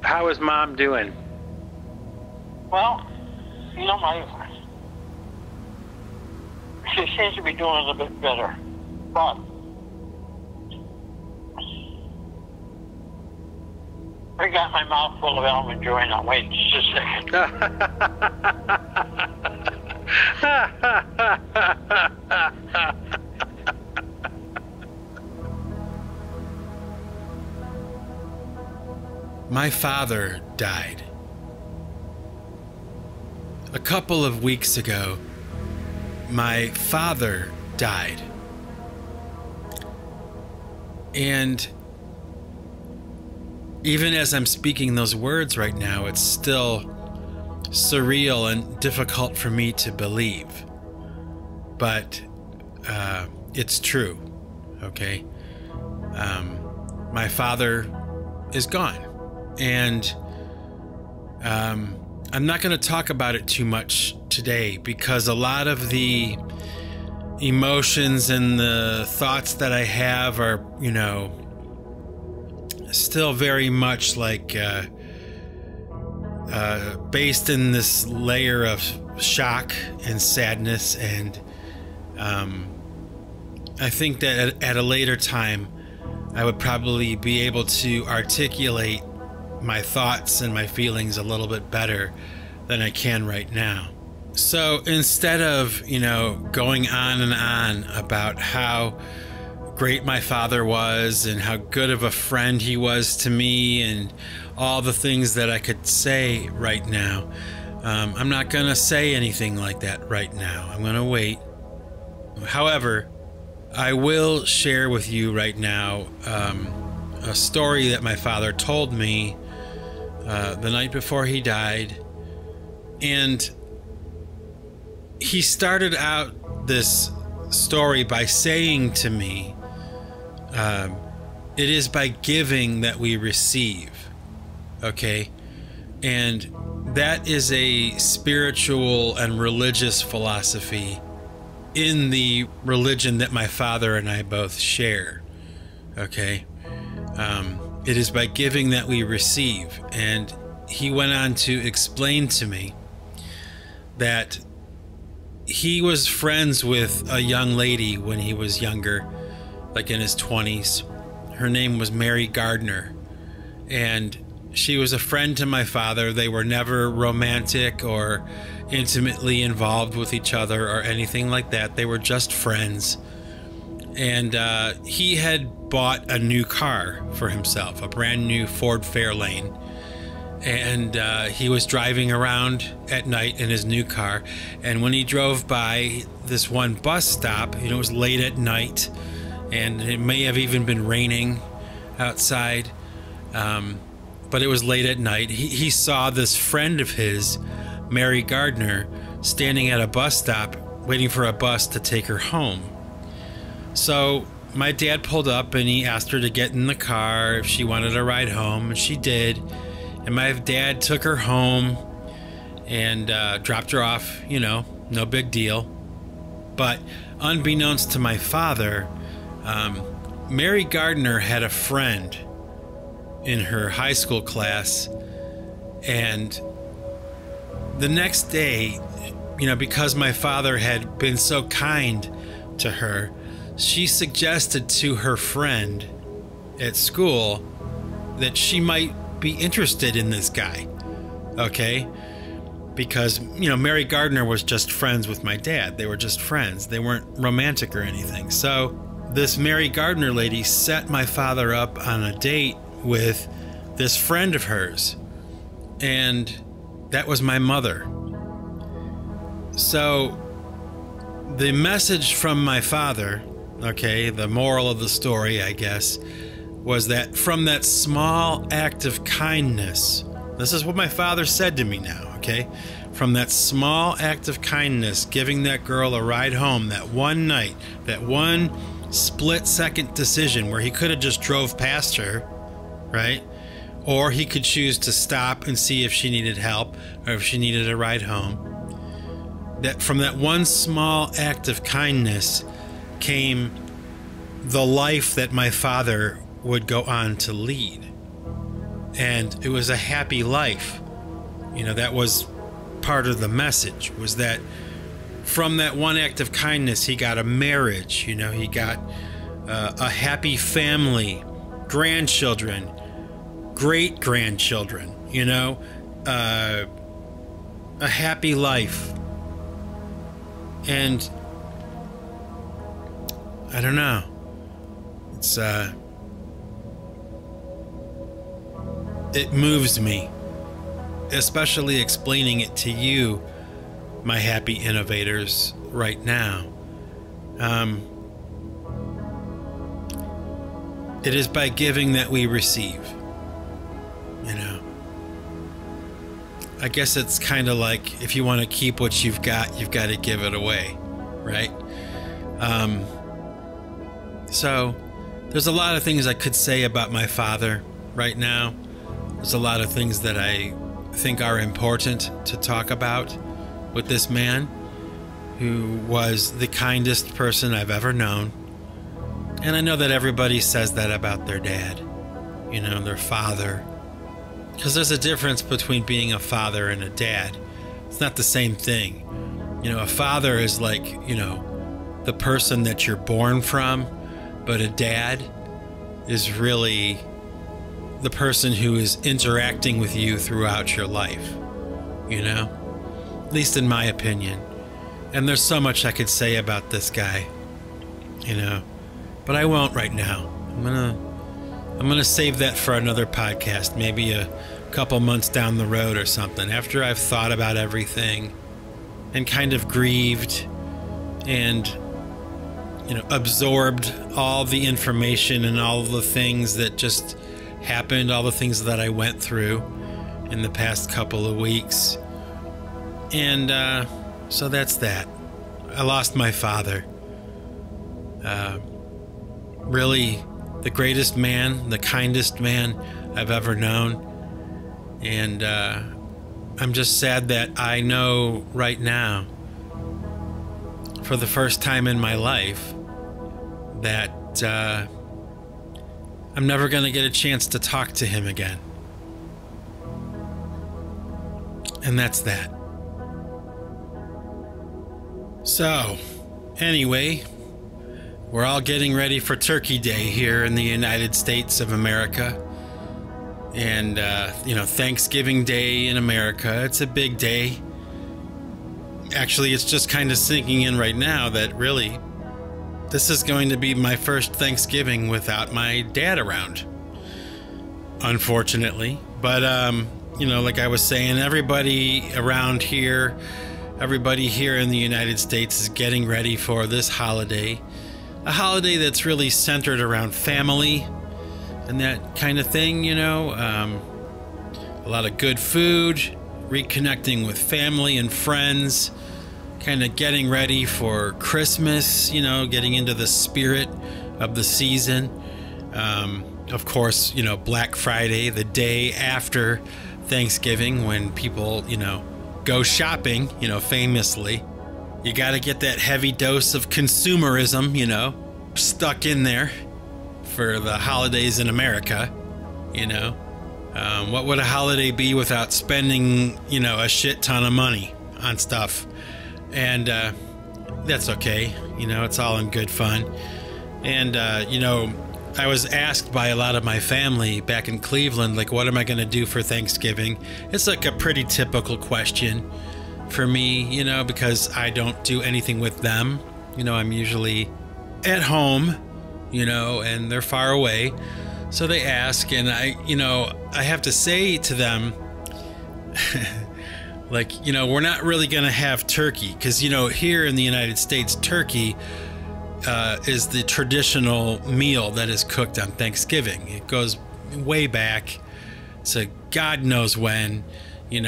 How is Mom doing? Well, she seems to be doing a bit better, but I got my mouth full of almond joy now. Wait just a second. My father died. A couple of weeks ago, my father died. And even as I'm speaking those words right now, it's still surreal and difficult for me to believe. But it's true, okay? My father is gone. And I'm not going to talk about it too much today because a lot of the emotions and the thoughts that I have are, still very much like based in this layer of shock and sadness. And I think that at a later time, I would probably be able to articulate my thoughts and my feelings a little bit better than I can right now. So instead of, going on and on about how great my father was and how good of a friend he was to me and all the things that I could say right now, I'm not going to say anything like that right now. I'm going to wait. However, I will share with you right now a story that my father told me the night before he died. And he started out this story by saying to me, it is by giving that we receive. Okay? And that is a spiritual and religious philosophy in the religion that my father and I both share. Okay? It is by giving that we receive. And he went on to explain to me that he was friends with a young lady when he was younger, like in his 20s. Her name was Mary Gardner. And she was a friend to my father. They were never romantic or intimately involved with each other or anything like that. They were just friends. And he had bought a new car for himself, a brand new Ford Fairlane. And he was driving around at night in his new car. And when he drove by this one bus stop, it was late at night, and it may have even been raining outside. But it was late at night. He saw this friend of his, Mary Gardner, standing at a bus stop waiting for a bus to take her home. So my dad pulled up and he asked her to get in the car if she wanted a ride home, and she did. And my dad took her home and dropped her off, no big deal. But unbeknownst to my father, Mary Gardner had a friend in her high school class. And the next day, because my father had been so kind to her, she suggested to her friend at school that she might be interested in this guy. Okay? Because, Mary Gardner was just friends with my dad. They were just friends. They weren't romantic or anything. So this Mary Gardner lady set my father up on a date with this friend of hers. And that was my mother. So the message from my father, okay, the moral of the story, I guess, was that from that small act of kindness, this is what my father said to me now, okay? From that small act of kindness, giving that girl a ride home that one night, that one split-second decision where he could have just drove past her, right? Or he could choose to stop and see if she needed help or if she needed a ride home. That from that one small act of kindness came the life that my father would go on to lead. and it was a happy life. That was part of the message, was that from that one act of kindness, he got a marriage, he got a happy family, grandchildren, great-grandchildren, a happy life. And I don't know. It moves me, especially explaining it to you, my happy innovators, right now. It is by giving that we receive. I guess it's kind of like, if you want to keep what you've got to give it away, right? So there's a lot of things I could say about my father right now. There's a lot of things that I think are important to talk about with this man, who was the kindest person I've ever known. And I know that everybody says that about their dad, their father, because there's a difference between being a father and a dad. It's not the same thing. A father is like, the person that you're born from, but a dad is really the person who is interacting with you throughout your life, at least in my opinion. And there's so much I could say about this guy, but I won't right now. I'm gonna save that for another podcast, maybe a couple months down the road or something, after I've thought about everything and kind of grieved and absorbed all the information and all the things that just happened, all the things that I went through in the past couple of weeks. And so that's that. I lost my father. Really the greatest man, the kindest man I've ever known. And I'm just sad that I know right now, for the first time in my life, that I'm never going to get a chance to talk to him again. And that's that. So, anyway, we're all getting ready for Turkey Day here in the United States of America. And, Thanksgiving Day in America, it's a big day. Actually, it's just kind of sinking in right now that really, this is going to be my first Thanksgiving without my dad around, unfortunately. But, like I was saying, everybody around here, everybody here in the United States is getting ready for this holiday. A holiday that's really centered around family and that kind of thing, a lot of good food, reconnecting with family and friends, kind of getting ready for Christmas, getting into the spirit of the season. Of course, Black Friday, the day after Thanksgiving, when people, go shopping, famously. You got to get that heavy dose of consumerism, stuck in there for the holidays in America, What would a holiday be without spending, a shit ton of money on stuff? And that's okay. It's all in good fun. And, I was asked by a lot of my family back in Cleveland, like, what am I going to do for Thanksgiving? It's like a pretty typical question for me, because I don't do anything with them. I'm usually at home, and they're far away. So they ask, and I have to say to them, like, we're not really going to have turkey because, here in the United States, turkey is the traditional meal that is cooked on Thanksgiving. It goes way back to God knows when, the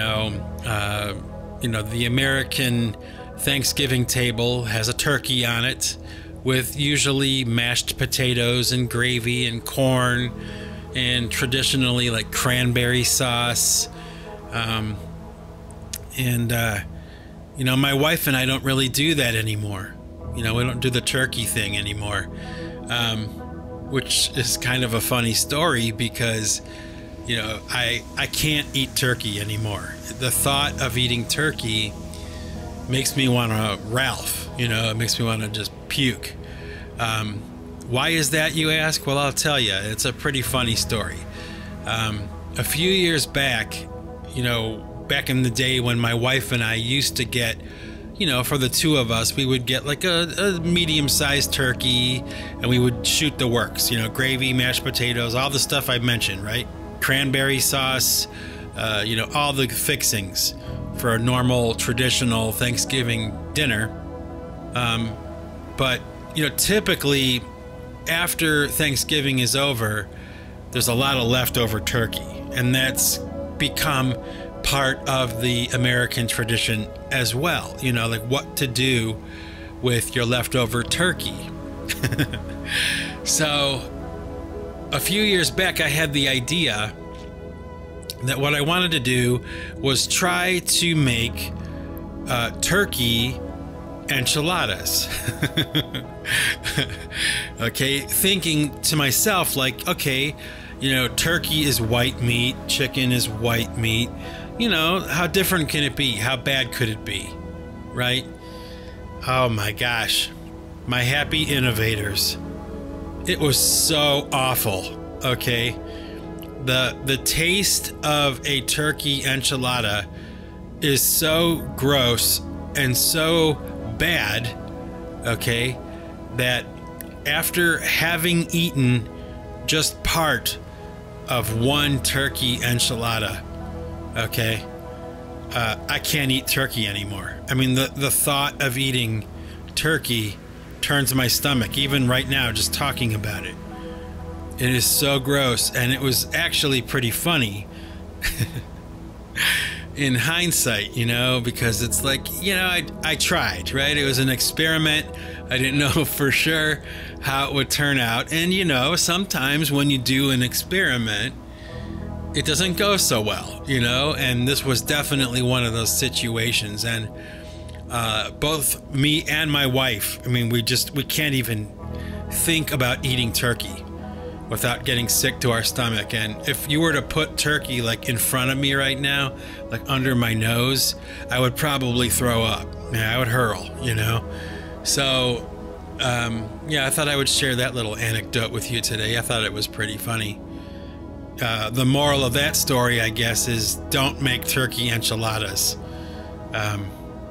American Thanksgiving table has a turkey on it with usually mashed potatoes and gravy and corn and traditionally like cranberry sauce. My wife and I don't really do that anymore. We don't do the turkey thing anymore, which is kind of a funny story because, I can't eat turkey anymore. The thought of eating turkey makes me want to Ralph, it makes me want to just puke. Why is that, you ask? Well, I'll tell you. It's a pretty funny story. A few years back, back in the day when my wife and I used to get, for the two of us, we would get like a medium-sized turkey, and we would shoot the works, gravy, mashed potatoes, all the stuff I mentioned, right? Cranberry sauce, all the fixings for a normal, traditional Thanksgiving dinner. But, typically after Thanksgiving is over, there's a lot of leftover turkey, and that's become part of the American tradition as well, like what to do with your leftover turkey. So a few years back, I had the idea that what I wanted to do was try to make turkey enchiladas. Okay, thinking to myself, like, okay, turkey is white meat, chicken is white meat. How different can it be? How bad could it be? Right? Oh my gosh. My happy innovators. It was so awful. Okay. The taste of a turkey enchilada is so gross and so bad, okay, that after having eaten just part of one turkey enchilada, okay, I can't eat turkey anymore. I mean, the thought of eating turkey turns my stomach, even right now, just talking about it. It is so gross, and it was actually pretty funny in hindsight, because it's like, I tried, right? It was an experiment. I didn't know for sure how it would turn out. And, sometimes when you do an experiment, it doesn't go so well, and this was definitely one of those situations. And both me and my wife, I mean, we can't even think about eating turkey without getting sick to our stomach. And if you were to put turkey like in front of me right now, like under my nose, I would probably throw up. Yeah, I would hurl, So, I thought I would share that little anecdote with you today. I thought it was pretty funny. The moral of that story, I guess, is don't make turkey enchiladas.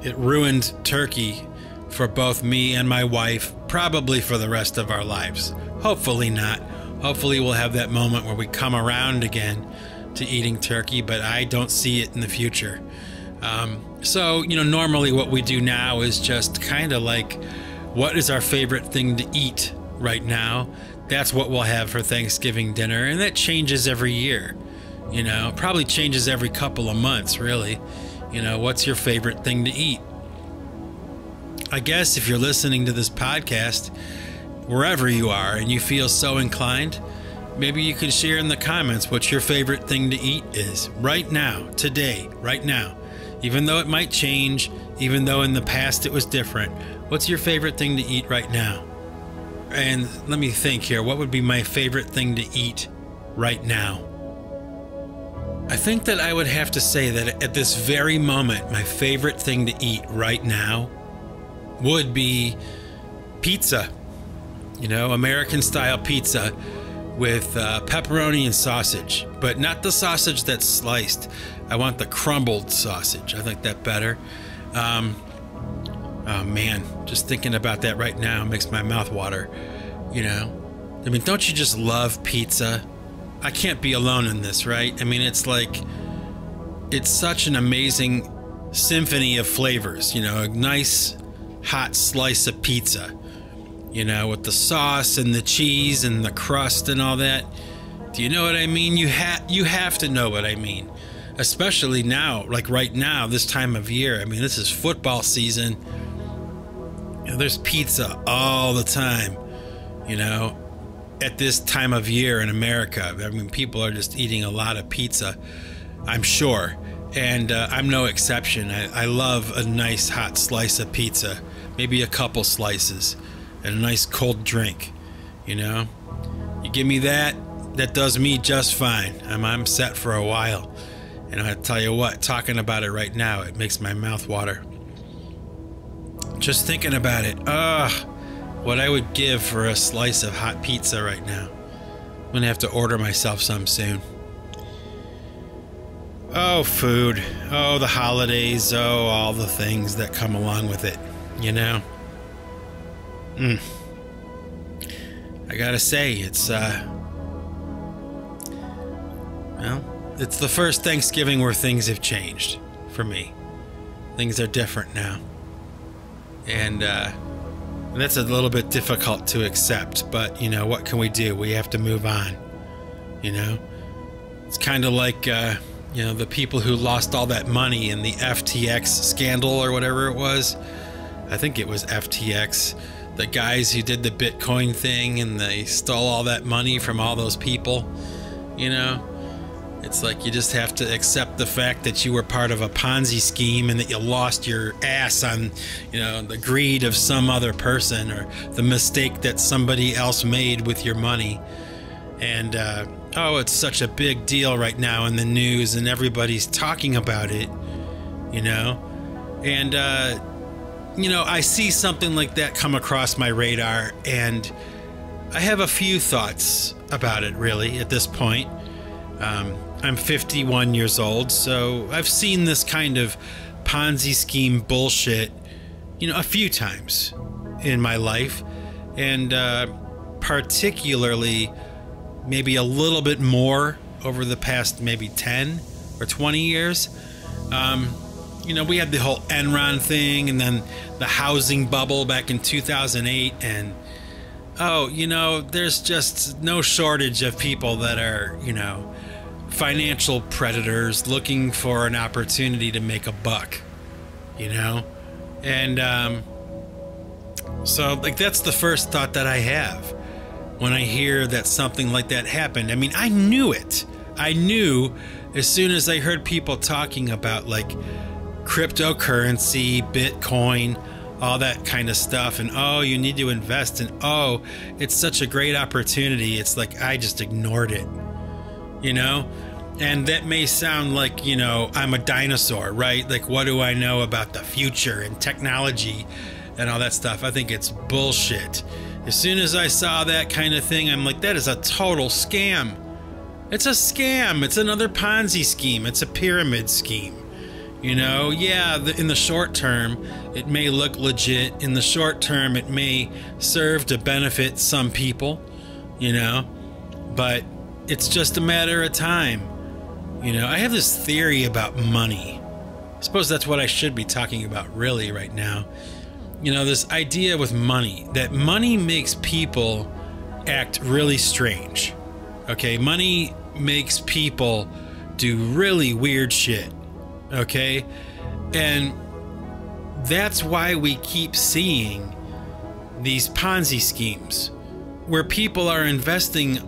It ruined turkey for both me and my wife, probably for the rest of our lives. Hopefully not. Hopefully we'll have that moment where we come around again to eating turkey, but I don't see it in the future. So, normally what we do now is just kind of like, what is our favorite thing to eat right now? That's what we'll have for Thanksgiving dinner, and that changes every year. Probably changes every couple of months, really. What's your favorite thing to eat? I guess if you're listening to this podcast, wherever you are, and you feel so inclined, maybe you can share in the comments what your favorite thing to eat is right now, today, right now. Even though it might change, even though in the past it was different, what's your favorite thing to eat right now? And let me think here, what would be my favorite thing to eat right now? I think that I would have to say that at this very moment, my favorite thing to eat right now would be pizza. American style pizza with pepperoni and sausage, but not the sausage that's sliced. I want the crumbled sausage. I like that better. Oh man, just thinking about that right now makes my mouth water. I mean, don't you just love pizza? I can't be alone in this, right? I mean, it's like, it's such an amazing symphony of flavors, a nice hot slice of pizza, with the sauce and the cheese and the crust and all that. Do you know what I mean? You have to know what I mean, especially now, like right now, this time of year. I mean, this is football season. There's pizza all the time, at this time of year in America. I mean, people are just eating a lot of pizza, I'm sure. And I'm no exception. I love a nice hot slice of pizza, maybe a couple slices, and a nice cold drink. You give me that, that does me just fine. I'm set for a while. And I tell you what, talking about it right now, it makes my mouth water. Just thinking about it. What I would give for a slice of hot pizza right now. I'm gonna have to order myself some soon. Oh, food. Oh, the holidays. Oh, all the things that come along with it, you know? I gotta say, it's, well, it's the first Thanksgiving where things have changed for me. Things are different now. And that's a little bit difficult to accept, but, you know, what can we do? We have to move on, you know? It's kind of like, you know, the people who lost all that money in the FTX scandal or whatever it was. I think it was FTX. The guys who did the Bitcoin thing and they stole all that money from all those people, you know? It's like you just have to accept the fact that you were part of a Ponzi scheme and that you lost your ass on, you know, the greed of some other person or the mistake that somebody else made with your money. And, oh, it's such a big deal right now in the news and everybody's talking about it, you know? And, you know, I see something like that come across my radar and I have a few thoughts about it, really, at this point. I'm 51 years old, so I've seen this kind of Ponzi scheme bullshit, you know, a few times in my life, and particularly maybe a little bit more over the past maybe 10 or 20 years. You know, we had the whole Enron thing and then the housing bubble back in 2008, and oh, you know, there's just no shortage of people that are, you know, financial predators looking for an opportunity to make a buck, you know? And so, like, that's the first thought that I have when I hear that something like that happened. I mean, I knew it. I knew as soon as I heard people talking about, like, cryptocurrency, Bitcoin, all that kind of stuff, and oh, you need to invest, and oh, it's such a great opportunity. It's like I just ignored it, you know? And that may sound like, you know, I'm a dinosaur, right? Like, what do I know about the future and technology and all that stuff? I think it's bullshit. As soon as I saw that kind of thing, I'm like, that is a total scam. It's a scam. It's another Ponzi scheme. It's a pyramid scheme. You know, yeah, in the short term, it may look legit. In the short term, it may serve to benefit some people, you know, but it's just a matter of time. You know, I have this theory about money. I suppose that's what I should be talking about really right now. You know, this idea with money, that money makes people act really strange. Okay, money makes people do really weird shit. Okay, and that's why we keep seeing these Ponzi schemes where people are investing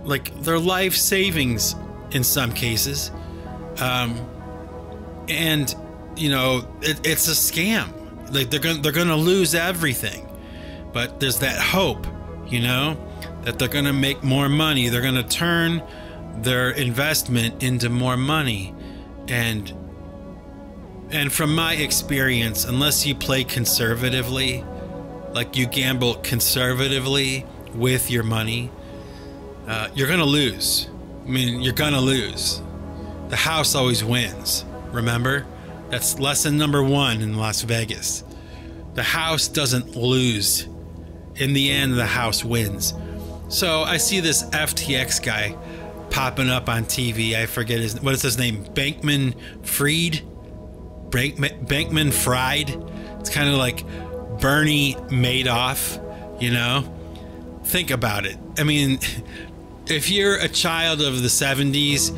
like their life savings in some cases, and you know, it's a scam. Like they're gonna lose everything, but there's that hope, you know, that they're gonna make more money. They're gonna turn their investment into more money, and from my experience, unless you play conservatively, like you gamble conservatively with your money, you're gonna lose. I mean, you're gonna lose. The house always wins. Remember? That's lesson number 1 in Las Vegas. The house doesn't lose. In the end, the house wins. So I see this FTX guy popping up on TV. I forget what is his name? Bankman-Fried? Bankman-Fried? It's kind of like Bernie Madoff, you know? Think about it. I mean, if you're a child of the 70s,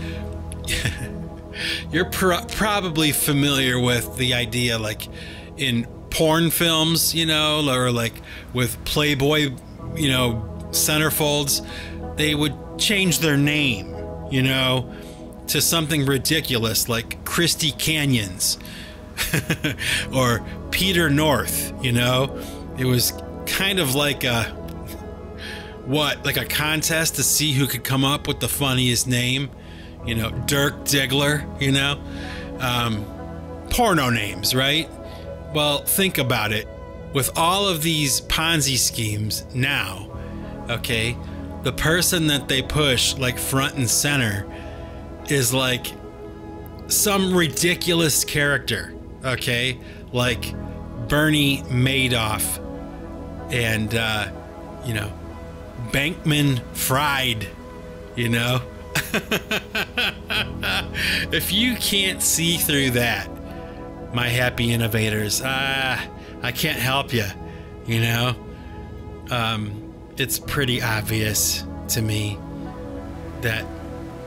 you're probably familiar with the idea, like in porn films, you know, or like with Playboy, you know, centerfolds, they would change their name, you know, to something ridiculous like Christy Canyons or Peter North, you know. It was kind of like a, what, like a contest to see who could come up with the funniest name? You know, Dirk Diggler, you know? Porno names, right? Well, think about it. With all of these Ponzi schemes now, okay, the person that they push like front and center is like some ridiculous character, okay? Like Bernie Madoff and, you know, Bankman Fried, you know? If you can't see through that, my happy innovators, I can't help you, you know? It's pretty obvious to me that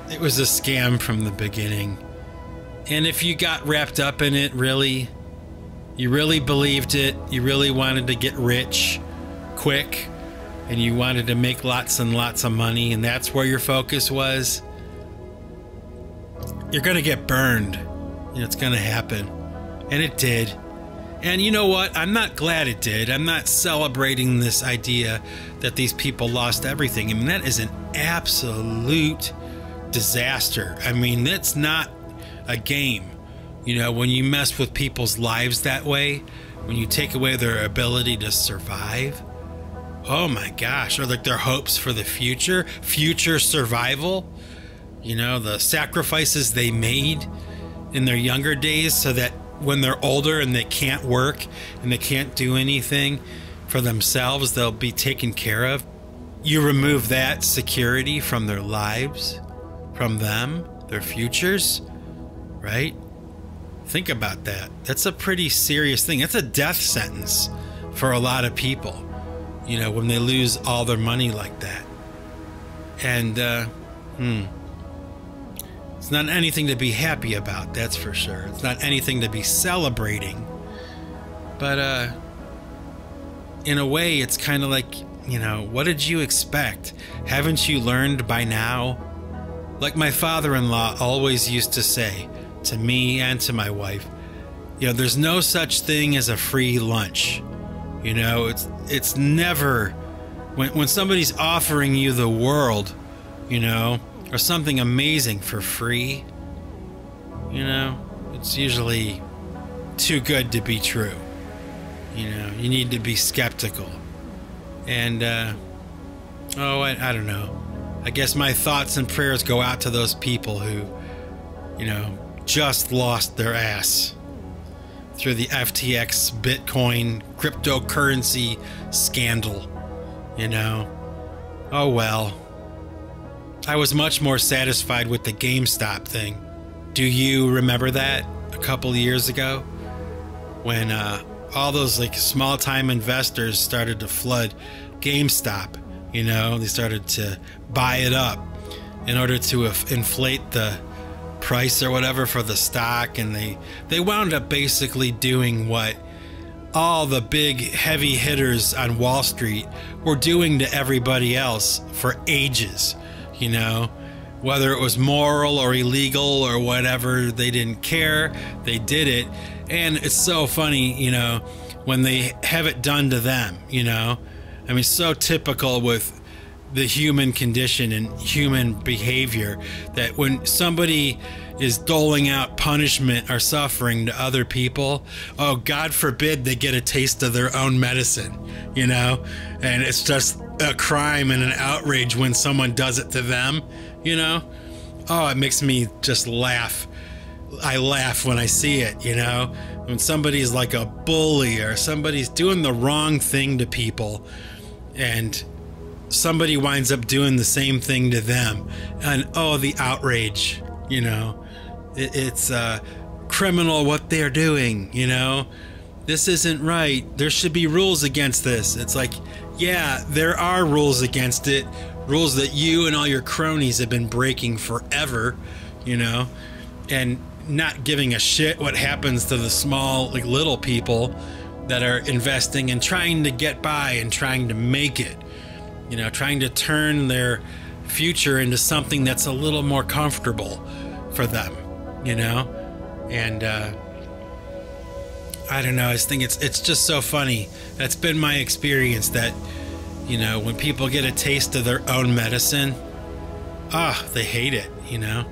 it was a scam from the beginning. And if you got wrapped up in it, really, you really believed it, you really wanted to get rich quick, and you wanted to make lots and lots of money, and that's where your focus was, you're going to get burned. You know, it's going to happen. And it did. And you know what? I'm not glad it did. I'm not celebrating this idea that these people lost everything. I mean, that is an absolute disaster. I mean, that's not a game. You know, when you mess with people's lives that way, when you take away their ability to survive, oh my gosh, or like their hopes for the future survival, you know, the sacrifices they made in their younger days so that when they're older and they can't work and they can't do anything for themselves, they'll be taken care of. You remove that security from their lives, from them, their futures, right? Think about that. That's a pretty serious thing. That's a death sentence for a lot of people, you know, when they lose all their money like that. And, it's not anything to be happy about, that's for sure. It's not anything to be celebrating. But, in a way, it's kind of like, you know, what did you expect? Haven't you learned by now? Like my father-in-law always used to say to me and to my wife, you know, there's no such thing as a free lunch. You know, it's never, when somebody's offering you the world, you know, or something amazing for free, you know, it's usually too good to be true. You know, you need to be skeptical. And, I don't know. I guess my thoughts and prayers go out to those people who, you know, just lost their ass through the FTX Bitcoin cryptocurrency scandal, you know. Oh well. I was much more satisfied with the GameStop thing. Do you remember that a couple of years ago? When all those like small-time investors started to flood GameStop, you know, they started to buy it up in order to inflate the price or whatever for the stock, and they wound up basically doing what all the big heavy hitters on Wall Street were doing to everybody else for ages. You know, whether it was moral or illegal or whatever, they didn't care. They did it. And it's so funny, you know, when they have it done to them, you know. I mean, so typical with the human condition and human behavior that when somebody is doling out punishment or suffering to other people, oh, God forbid they get a taste of their own medicine, you know. And it's just a crime and an outrage when someone does it to them, you know. Oh, it makes me just laugh. I laugh when I see it, you know. When somebody's like a bully or somebody's doing the wrong thing to people and somebody winds up doing the same thing to them, and oh, the outrage, you know. It's criminal what they're doing, you know. This isn't right. There should be rules against this. It's like, yeah, there are rules against it. Rules that you and all your cronies have been breaking forever, you know, and not giving a shit what happens to the small, like little people that are investing and trying to get by and trying to make it, you know, trying to turn their future into something that's a little more comfortable for them, you know. And I don't know, I just think it's just so funny. That's been my experience, that You know, when people get a taste of their own medicine, they hate it, you know.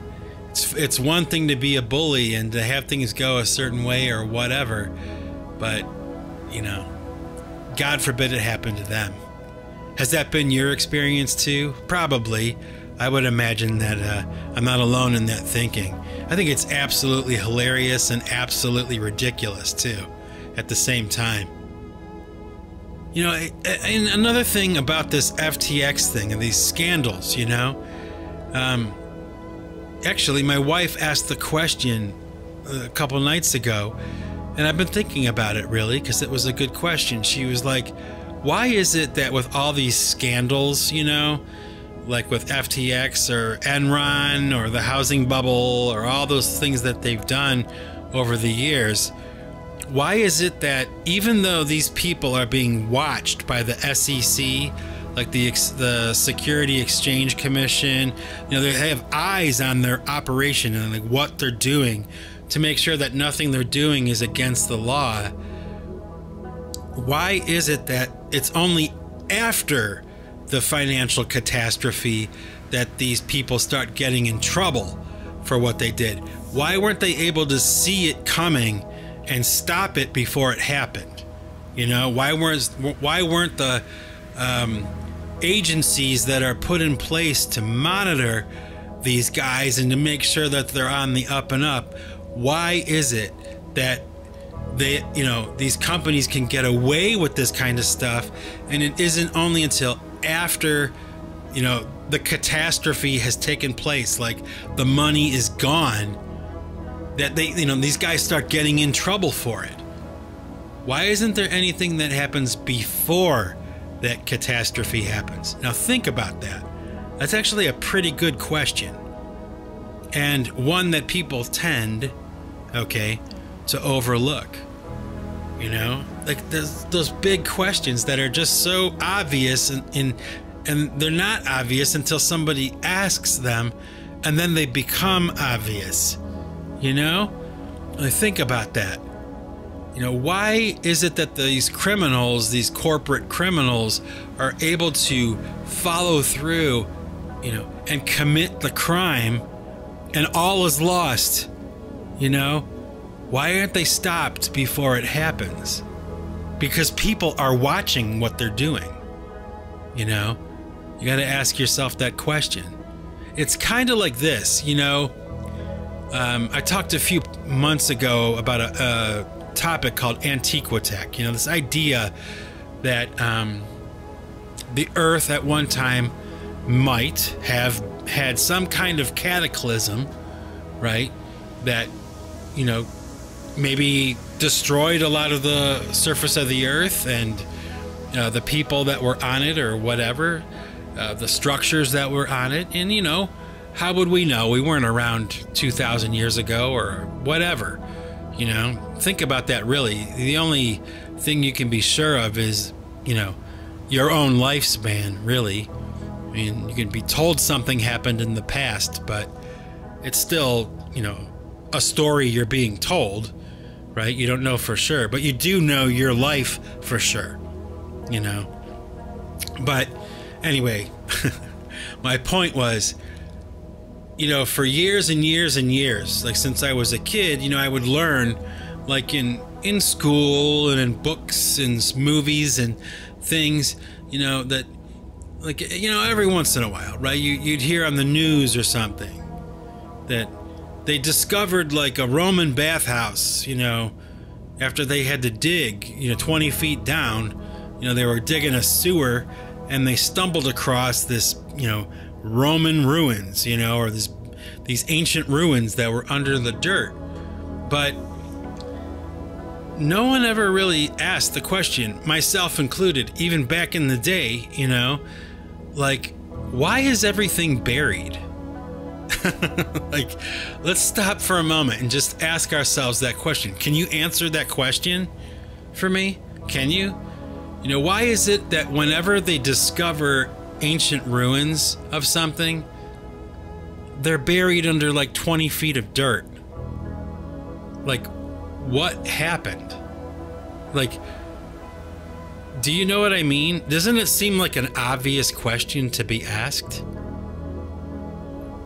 It's one thing to be a bully and to have things go a certain way or whatever, but, you know, God forbid it happen to them. Has that been your experience too? Probably. I would imagine that I'm not alone in that thinking. I think it's absolutely hilarious and absolutely ridiculous too, at the same time. You know, and another thing about this FTX thing and these scandals, you know, actually, my wife asked the question a couple nights ago, and I've been thinking about it really, because it was a good question. She was like, why is it that with all these scandals, you know, like with FTX or Enron or the housing bubble or all those things that they've done over the years, why is it that even though these people are being watched by the SEC, like the Security Exchange Commission, you know, they have eyes on their operation and like what they're doing to make sure that nothing they're doing is against the law, why is it that it's only after the financial catastrophe that these people start getting in trouble for what they did? Why weren't they able to see it coming and stop it before it happened? You know, why weren't the agencies that are put in place to monitor these guys and to make sure that they're on the up and up, why is it that they, you know, these companies can get away with this kind of stuff, and it isn't only until after, you know, the catastrophe has taken place, like the money is gone, that they, you know, these guys start getting in trouble for it? Why isn't there anything that happens before that catastrophe happens? Now think about that. That's actually a pretty good question, and one that people tend, okay, to overlook. You know, like those big questions that are just so obvious, and they're not obvious until somebody asks them, and then they become obvious. You know, I think about that. You know, why is it that these criminals, these corporate criminals, are able to follow through, you know, and commit the crime, and all is lost? You know, why aren't they stopped before it happens? Because people are watching what they're doing. You know, you got to ask yourself that question. It's kind of like this, you know. I talked a few months ago about a topic called Antiquitech. You know, this idea that the Earth at one time might have had some kind of cataclysm, right? That, you know, maybe destroyed a lot of the surface of the Earth and the people that were on it or whatever, the structures that were on it. And, you know, how would we know? We weren't around 2,000 years ago or whatever. You know, think about that really. The only thing you can be sure of is, you know, your own lifespan, really. I mean, you can be told something happened in the past, but it's still, you know, a story you're being told, right? You don't know for sure, but you do know your life for sure, you know. But anyway, my point was, you know, for years and years and years, like since I was a kid, you know, I would learn, like in school and in books and movies and things, you know, that, like, you know, every once in a while, right, you'd hear on the news or something that they discovered like a Roman bathhouse, you know, after they had to dig, you know, 20 feet down. You know, they were digging a sewer and they stumbled across this, you know, Roman ruins, you know, or these ancient ruins that were under the dirt. But no one ever really asked the question, myself included, even back in the day, you know, like, why is everything buried? Like, let's stop for a moment and just ask ourselves that question. Can you answer that question for me? Can you? You know, why is it that whenever they discover ancient ruins of something, they're buried under like 20 feet of dirt? Like, what happened? Like, Do you know what I mean? Doesn't it seem like an obvious question to be asked?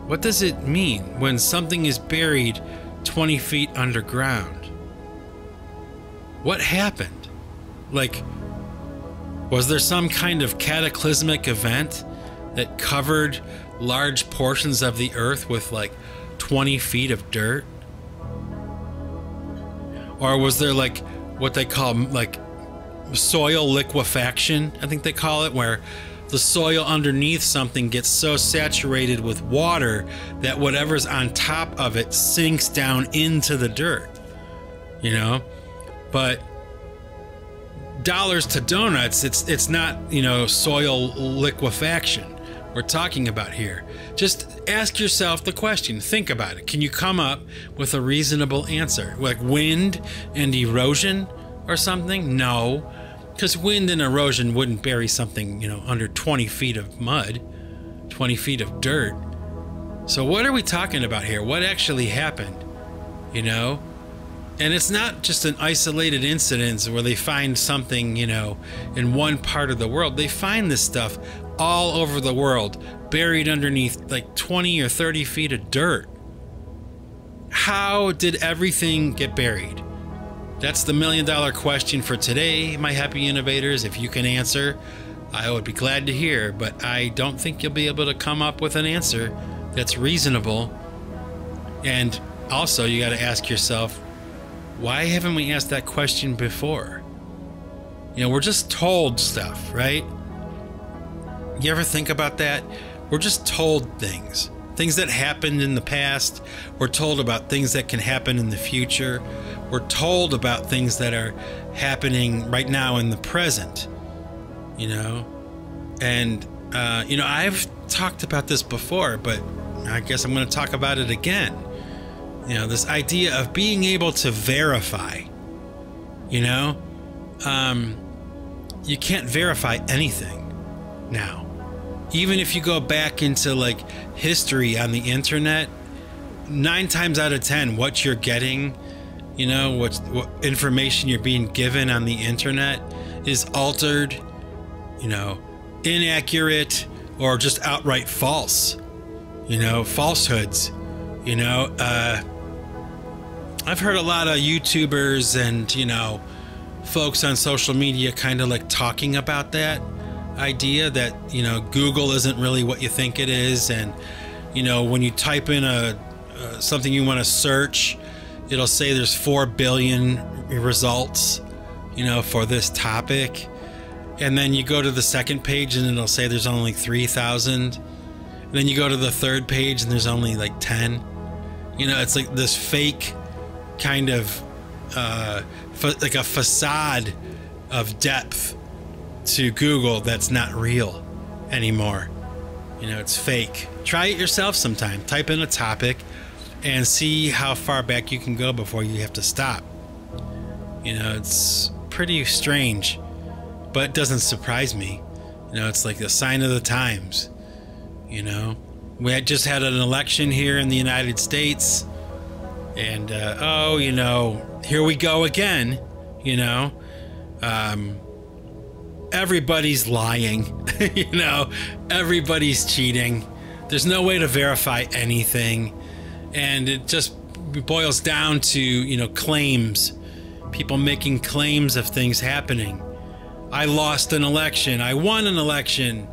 What does it mean when something is buried 20 feet underground? What happened? Like, was there some kind of cataclysmic event that covered large portions of the earth with like 20 feet of dirt? Or was there like what they call like soil liquefaction, I think they call it, where the soil underneath something gets so saturated with water that whatever's on top of it sinks down into the dirt, you know? But dollars to donuts, it's not, you know, soil liquefaction we're talking about here. Just ask yourself the question. Think about it. Can you come up with a reasonable answer? Like wind and erosion or something? No, because wind and erosion wouldn't bury something, you know, under 20 feet of mud, 20 feet of dirt. So what are we talking about here? What actually happened, you know? And it's not just an isolated incident where they find something, you know, in one part of the world. They find this stuff all over the world, buried underneath like 20 or 30 feet of dirt. How did everything get buried? That's the $1 million question for today, my happy innovators. If you can answer, I would be glad to hear, but I don't think you'll be able to come up with an answer that's reasonable. And also, you got to ask yourself, why haven't we asked that question before? You know, we're just told stuff, right? You ever think about that? We're just told things that happened in the past. We're told about things that can happen in the future. We're told about things that are happening right now in the present, you know? And, you know, I've talked about this before, but I guess I'm going to talk about it again. You know, this idea of being able to verify, you know? You can't verify anything now. Even if you go back into like history on the internet, 9 times out of 10, what you're getting, you know, what information you're being given on the internet is altered, you know, inaccurate, or just outright false, you know, falsehoods, you know. I've heard a lot of YouTubers and, you know, folks on social media kind of like talking about that idea that, you know, Google isn't really what you think it is. And, you know, when you type in something you want to search, it'll say there's 4 billion results, you know, for this topic. And then you go to the second page and it'll say there's only 3,000. And then you go to the third page and there's only like 10. You know, it's like this fake kind of like a facade of depth to Google that's not real anymore. You know, it's fake. Try it yourself sometime. Type in a topic and see how far back you can go before you have to stop. You know, it's pretty strange, but it doesn't surprise me. You know, it's like a sign of the times. You know, we had just had an election here in the United States, and oh, you know, here we go again. You know, everybody's lying. You know, everybody's cheating. There's no way to verify anything, and it just boils down to, you know, claims. People making claims of things happening. I lost an election. I won an election.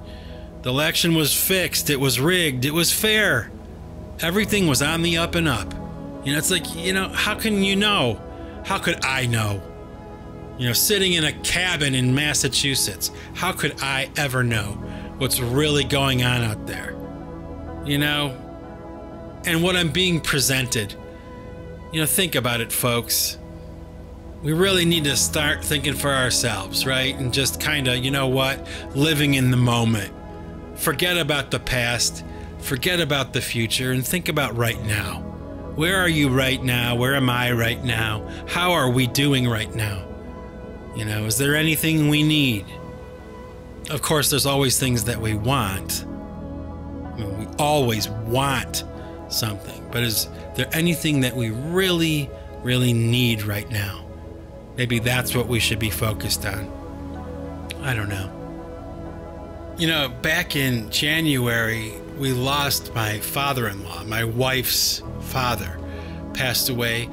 The election was fixed. It was rigged. It was fair. Everything was on the up and up. You know, it's like, you know, how can you know? How could I know? You know, sitting in a cabin in Massachusetts, how could I ever know what's really going on out there? You know, and what I'm being presented. You know, think about it, folks. We really need to start thinking for ourselves, right? And just kind of, you know what, living in the moment. Forget about the past, forget about the future, and think about right now. Where are you right now? Where am I right now? How are we doing right now? You know, is there anything we need? Of course, there's always things that we want. I mean, we always want something, but is there anything that we really, really need right now? Maybe that's what we should be focused on. I don't know. You know, back in January, we lost my father-in-law. My wife's father passed away.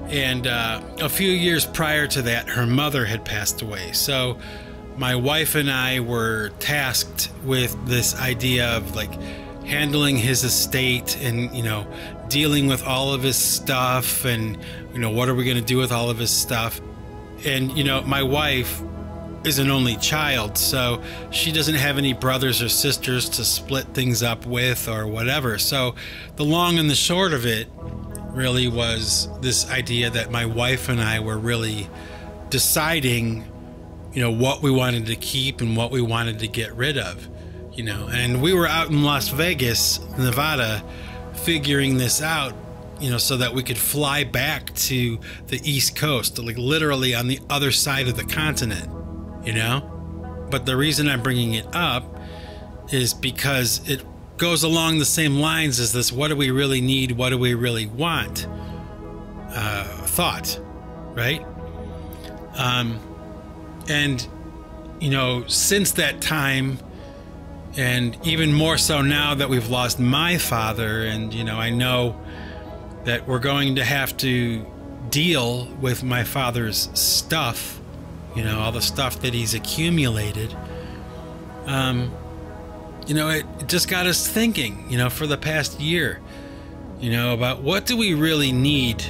And a few years prior to that, her mother had passed away. So my wife and I were tasked with this idea of like handling his estate and, you know, dealing with all of his stuff and, you know, what are we going to do with all of his stuff? And, you know, my wife is an only child, so she doesn't have any brothers or sisters to split things up with or whatever. So the long and the short of it really was this idea that my wife and I were really deciding, you know, what we wanted to keep and what we wanted to get rid of, you know. And we were out in Las Vegas, Nevada, figuring this out, you know, so that we could fly back to the East Coast, like literally on the other side of the continent, you know. But the reason I'm bringing it up is because it goes along the same lines as this: what do we really need, what do we really want thought, right? And you know, since that time, and even more so now that we've lost my father, and you know, I know that we're going to have to deal with my father's stuff, you know, all the stuff that he's accumulated. You know, it just got us thinking, you know, for the past year, you know, about what do we really need?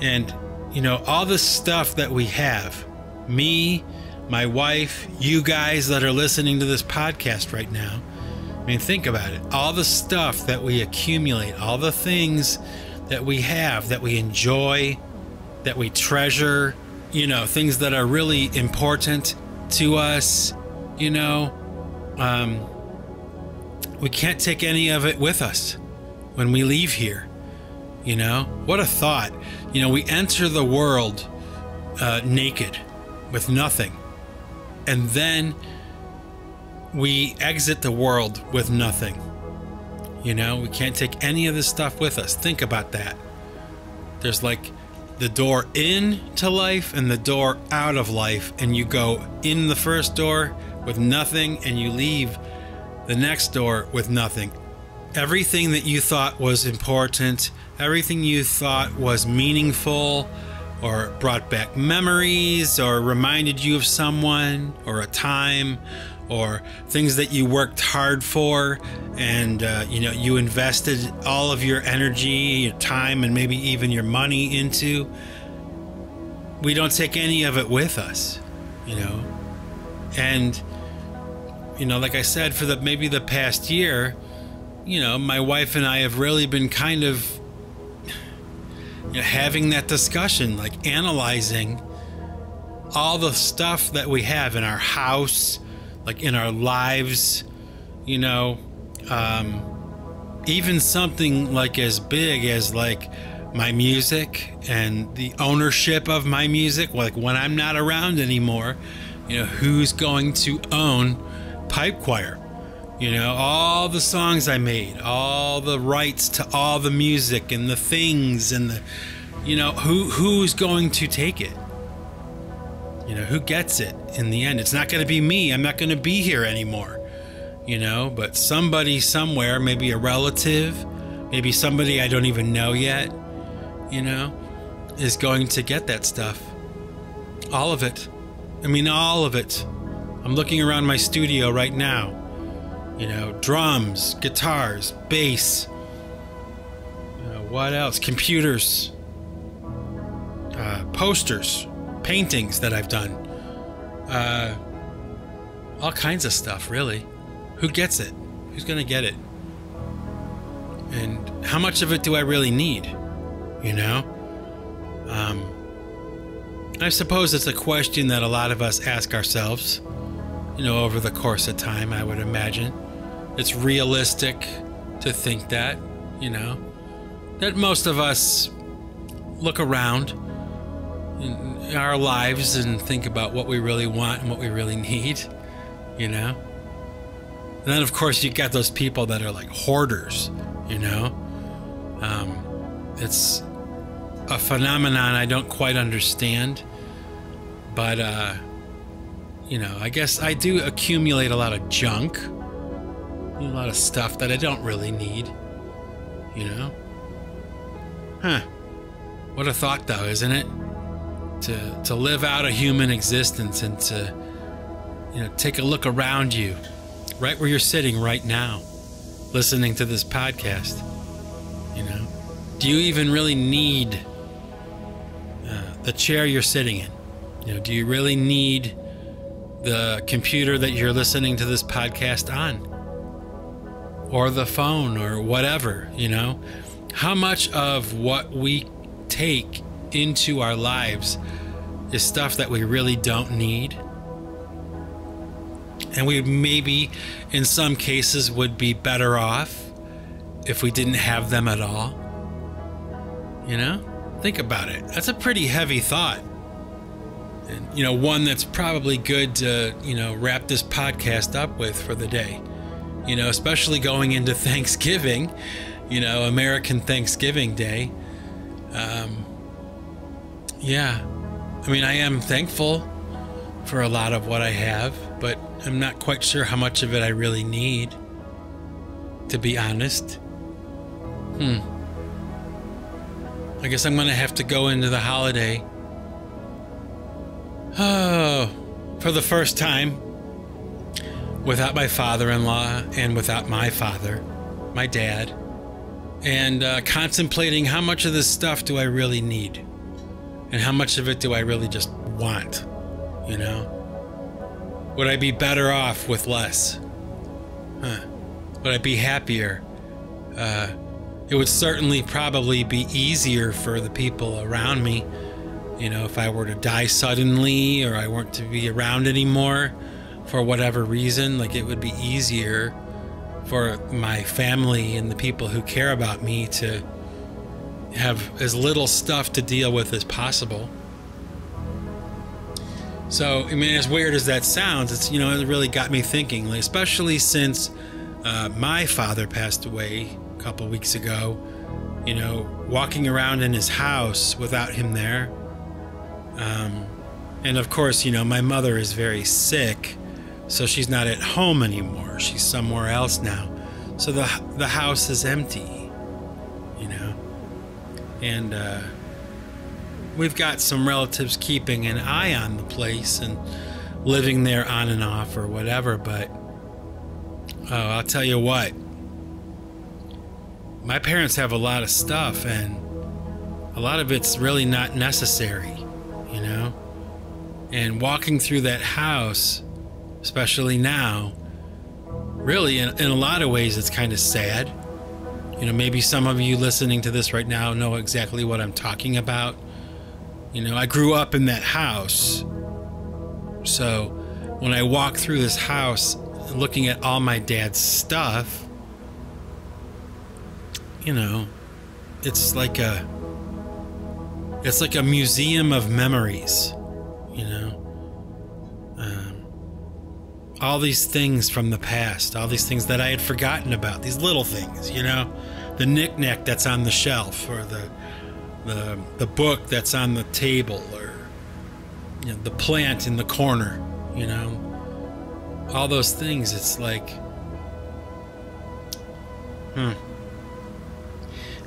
And, you know, all the stuff that we have, me, my wife, you guys that are listening to this podcast right now. I mean, think about it. All the stuff that we accumulate, all the things that we have, that we enjoy, that we treasure, you know, things that are really important to us, you know, we can't take any of it with us when we leave here. You know, what a thought. You know, we enter the world naked with nothing, and then we exit the world with nothing. You know, we can't take any of this stuff with us. Think about that. There's like the door into life and the door out of life, and you go in the first door with nothing and you leave the next door with nothing. Everything that you thought was important, everything you thought was meaningful or brought back memories or reminded you of someone or a time or things that you worked hard for, and you know, you invested all of your energy, your time, and maybe even your money into, we don't take any of it with us, you know. And you know, like I said, for maybe the past year, you know, my wife and I have really been kind of, you know, having that discussion, like analyzing all the stuff that we have in our house, like in our lives, you know, even something like as big as like my music and the ownership of my music. Like when I'm not around anymore, you know, who's going to own Pipe Choir? You know, all the songs I made, all the rights to all the music and the things and the, you know, who's going to take it? You know, who gets it in the end? It's not going to be me. I'm not going to be here anymore, you know, but somebody somewhere, maybe a relative, maybe somebody I don't even know yet, you know, is going to get that stuff. All of it. I mean, all of it. I'm looking around my studio right now, you know, drums, guitars, bass, what else? Computers, posters, paintings that I've done, all kinds of stuff, really. Who gets it? Who's gonna get it? And how much of it do I really need? You know? I suppose it's a question that a lot of us ask ourselves, you know, over the course of time, I would imagine. It's realistic to think that, you know, that most of us look around in our lives and think about what we really want and what we really need, you know. And then, of course, you got those people that are like hoarders, you know. It's a phenomenon I don't quite understand, but I guess I do accumulate a lot of junk, a lot of stuff that I don't really need, What a thought, though, isn't it? To live out a human existence and to, take a look around you, right where you're sitting right now, listening to this podcast. Do you even really need the chair you're sitting in? Do you really need the computer that you're listening to this podcast on? Or the phone or whatever, How much of what we take into our lives is stuff that we really don't need? And we maybe, in some cases, would be better off if we didn't have them at all. Think about it. That's a pretty heavy thought. And, one that's probably good to, wrap this podcast up with for the day. Especially going into Thanksgiving, American Thanksgiving Day. Yeah. I am thankful for a lot of what I have, but I'm not quite sure how much of it I really need, to be honest. I guess I'm going to have to go into the holiday. For the first time, without my father-in-law and without my father, my dad, and contemplating how much of this stuff do I really need, and how much of it do I really just want, Would I be better off with less? Would I be happier? It would certainly probably be easier for the people around me, if I were to die suddenly or I weren't to be around anymore for whatever reason. Like, it would be easier for my family and the people who care about me to have as little stuff to deal with as possible. So, as weird as that sounds, it's, it really got me thinking, especially since my father passed away a couple weeks ago, walking around in his house without him there. And of course, my mother is very sick, so she's not at home anymore. She's somewhere else now. So the house is empty, and we've got some relatives keeping an eye on the place and living there on and off or whatever. But I'll tell you what, my parents have a lot of stuff, and a lot of it's really not necessary, and walking through that house, especially now, really in a lot of ways it's kind of sad. Maybe some of you listening to this right now know exactly what I'm talking about. I grew up in that house, so when I walk through this house looking at all my dad's stuff, it's like a museum of memories, all these things from the past, all these things that I had forgotten about, these little things, the knick-knack that's on the shelf, or the book that's on the table, or the plant in the corner, all those things. It's like,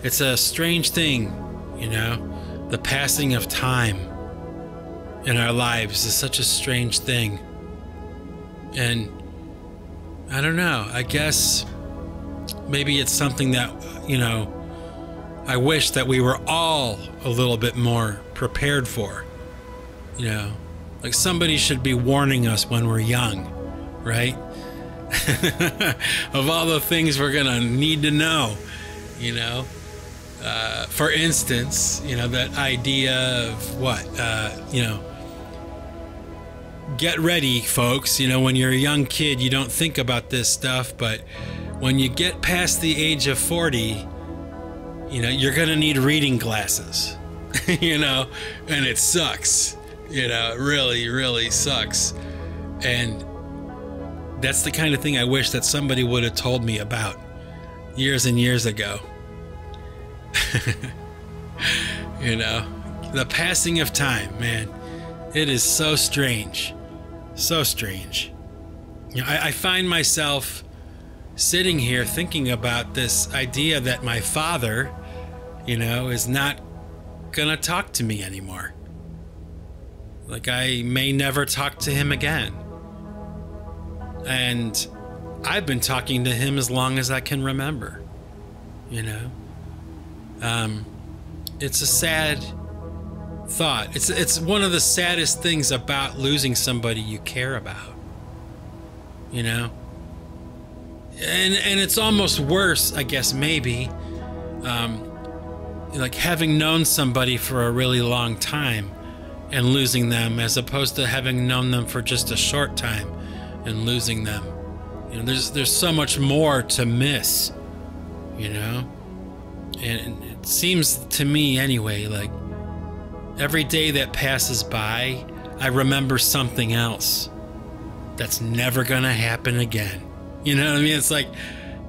it's a strange thing, the passing of time in our lives is such a strange thing. And I don't know, I guess maybe it's something that, I wish that we were all a little bit more prepared for. Like somebody should be warning us when we're young, right? Of all the things we're gonna need to know, for instance, that idea of what, get ready, folks. When you're a young kid, you don't think about this stuff, but when you get past the age of 40, you're gonna need reading glasses, and it sucks, it really, really sucks. And that's the kind of thing I wish that somebody would have told me about years and years ago. The passing of time, man, it is so strange. So strange. You know, I find myself sitting here thinking about this idea that my father, you know, is not gonna talk to me anymore. Like, I may never talk to him again. And I've been talking to him as long as I can remember, you know? It's a sad thought. It's one of the saddest things about losing somebody you care about, you know? And it's almost worse, I guess, maybe, like having known somebody for a really long time and losing them, as opposed to having known them for just a short time and losing them. You know, there's so much more to miss, you know? And it seems to me anyway, like every day that passes by, I remember something else that's never gonna happen again. You know what I mean? It's like,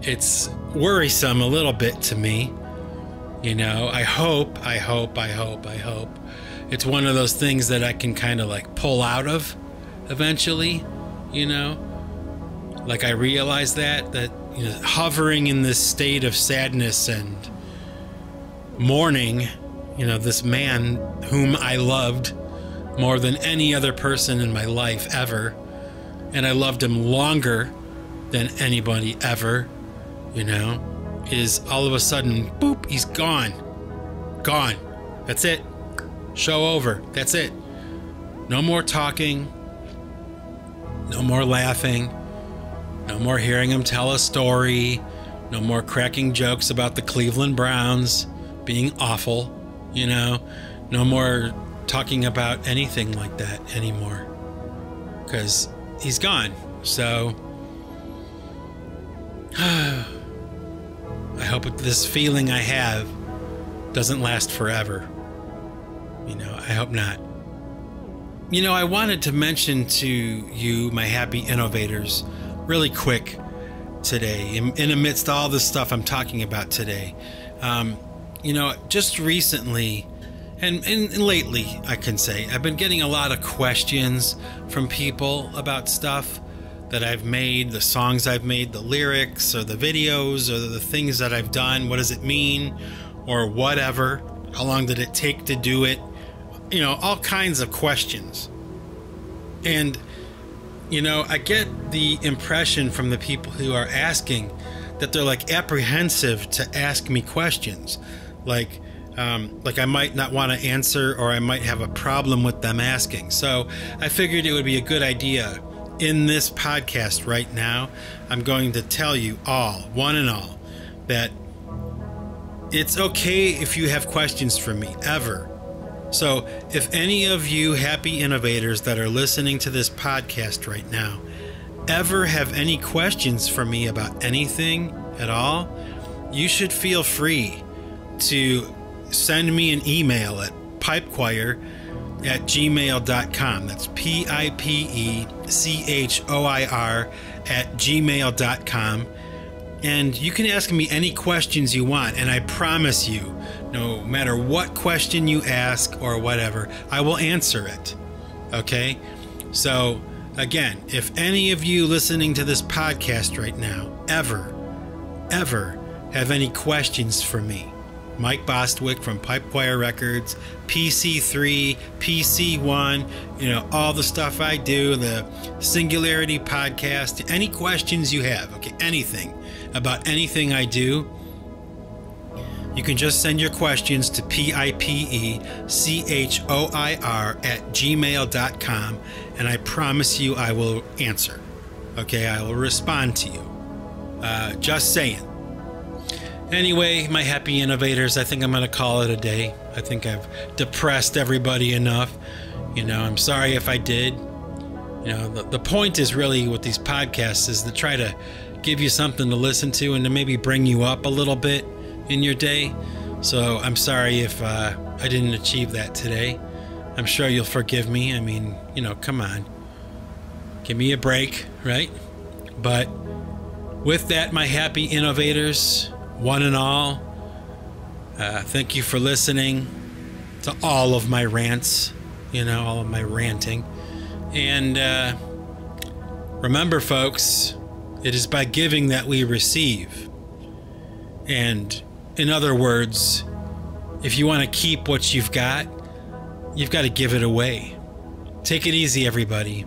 it's worrisome a little bit to me. You know, I hope it's one of those things that I can kind of like pull out of eventually, you know? Like, I realize that, you know, hovering in this state of sadness and mourning, you know, this man whom I loved more than any other person in my life ever, and I loved him longer than anybody ever, you know, is all of a sudden, boop, he's gone. Gone. That's it. Show over. That's it. No more talking. No more laughing. No more hearing him tell a story. No more cracking jokes about the Cleveland Browns being awful, you know. No more talking about anything like that anymore, because he's gone. So I hope this feeling I have doesn't last forever. You know, I hope not. You know, I wanted to mention to you, my happy innovators, really quick today, in amidst all the stuff I'm talking about today. You know, just recently and lately, I can say, I've been getting a lot of questions from people about stuff that I've made, the songs I've made, the lyrics or the videos or the things that I've done. What does it mean? Or whatever. How long did it take to do it? You know, all kinds of questions. And, you know, I get the impression from the people who are asking that they're like apprehensive to ask me questions. Like I might not want to answer, or I might have a problem with them asking. So I figured it would be a good idea in this podcast right now. I'm going to tell you all, one and all, that it's okay if you have questions for me, ever. So if any of you happy innovators that are listening to this podcast right now ever have any questions for me about anything at all, you should feel free to send me an email at pipechoir@gmail.com. That's pipechoir@gmail.com. And you can ask me any questions you want, and I promise you, no matter what question you ask or whatever, I will answer it. Okay? So, again, if any of you listening to this podcast right now ever have any questions for me, Mike Bostwick from Pipe Choir Records, PC3, PC1, you know, all the stuff I do, the Singularity Podcast, any questions you have, okay, anything about anything I do, you can just send your questions to pipechoir@gmail.com, and I promise you I will answer. Okay, I will respond to you. Just saying. Anyway, my happy innovators, I think I'm going to call it a day. I think I've depressed everybody enough. You know, I'm sorry if I did. You know, the point is really with these podcasts is to try to give you something to listen to and to maybe bring you up a little bit in your day. So I'm sorry if I didn't achieve that today. I'm sure you'll forgive me. I mean, you know, come on. Give me a break, right? But with that, my happy innovators, one and all, thank you for listening to all of my rants, you know, all of my ranting. And Remember, folks, it is by giving that we receive. And in other words, if you want to keep what you've got to give it away. Take it easy, everybody.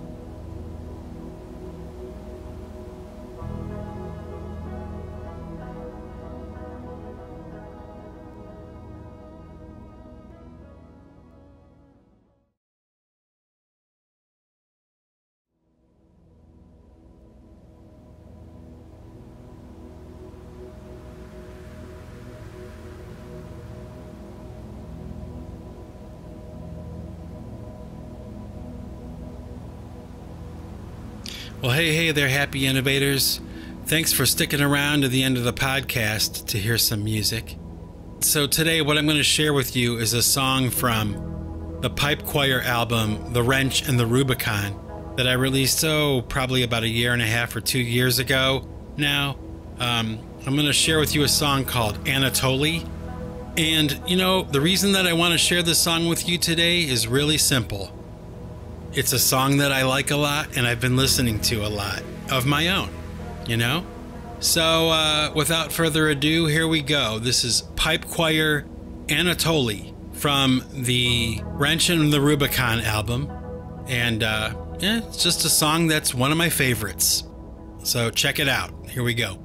Well, hey there, happy innovators. Thanks for sticking around to the end of the podcast to hear some music. So today what I'm going to share with you is a song from the pipe choir album, The Wrench and the Rubicon, that I released, probably about a year and a half or 2 years ago now. I'm going to share with you a song called Anatoly. And, the reason that I want to share this song with you today is really simple. It's a song that I like a lot and I've been listening to a lot of my own, So without further ado, here we go. This is Pipe Choir Anatoly from the Wrench and the Rubicon album. And it's just a song that's one of my favorites. So check it out. Here we go.